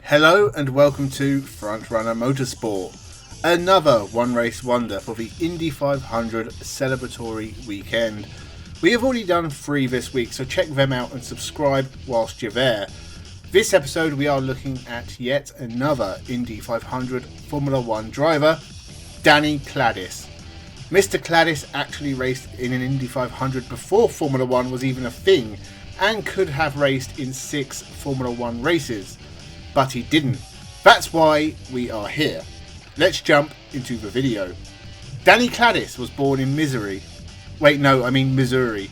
Hello and welcome to Frontrunner Motorsport, another one race wonder for the Indy 500 celebratory weekend. We have already done 3 this week, so check them out and subscribe whilst you're there. This episode we are looking at yet another Indy 500 Formula 1 driver, Danny Kladis. Mr. Kladis actually raced in an Indy 500 before Formula 1 was even a thing and could have raced in 6 Formula 1 races. But he didn't. That's why we are here. Let's jump into the video. Danny Kladis was born in Missouri. Missouri.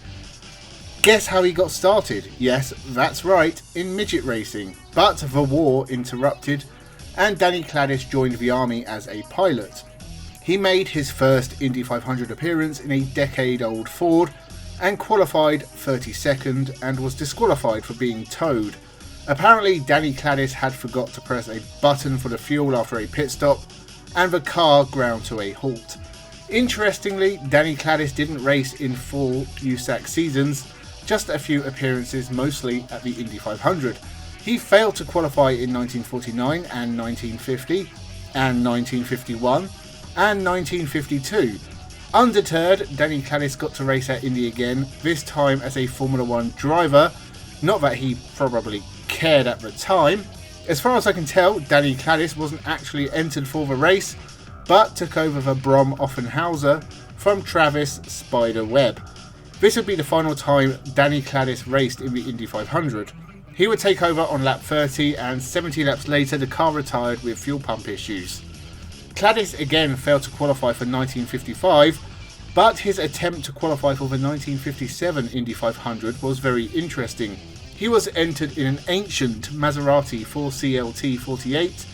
Guess how he got started? Yes, that's right, in midget racing. But the war interrupted and Danny Kladis joined the army as a pilot. He made his first Indy 500 appearance in a decade-old Ford and qualified 32nd and was disqualified for being towed. Apparently, Danny Kladis had forgot to press a button for the fuel after a pit stop, and the car ground to a halt. Interestingly, Danny Kladis didn't race in full USAC seasons, just a few appearances mostly at the Indy 500. He failed to qualify in 1949 and 1950, and 1951, and 1952. Undeterred, Danny Kladis got to race at Indy again, this time as a Formula 1 driver, not that he probably cared at the time. As far as I can tell, Danny Kladis wasn't actually entered for the race, but took over the Brom Offenhauser from Travis Spider Webb. This would be the final time Danny Kladis raced in the Indy 500. He would take over on lap 30 and 70 laps later the car retired with fuel pump issues. Kladis again failed to qualify for 1955, but his attempt to qualify for the 1957 Indy 500 was very interesting. He was entered in an ancient Maserati 4CLT 48,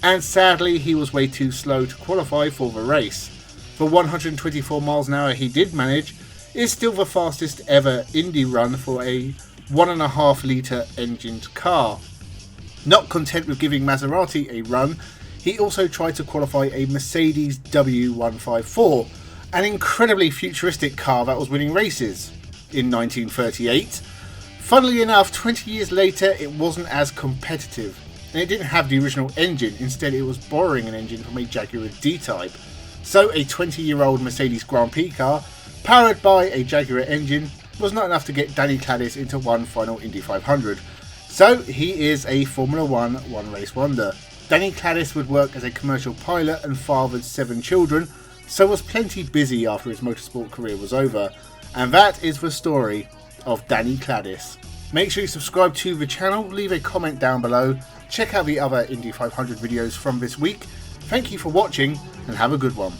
and sadly he was way too slow to qualify for the race. The 124 miles an hour he did manage is still the fastest ever Indy run for a 1.5 litre engined car. Not content with giving Maserati a run, he also tried to qualify a Mercedes W154, an incredibly futuristic car that was winning races, in 1938. Funnily enough, 20 years later it wasn't as competitive, and it didn't have the original engine. Instead it was borrowing an engine from a Jaguar D-Type. So a 20-year-old Mercedes Grand Prix car, powered by a Jaguar engine, was not enough to get Danny Kladis into one final Indy 500. So he is a Formula 1 one-race wonder. Danny Kladis would work as a commercial pilot and fathered 7 children, so was plenty busy after his motorsport career was over. And that is the story of Danny Kladis. Make sure you subscribe to the channel, leave a comment down below, check out the other Indy 500 videos from this week. Thank you for watching and have a good one.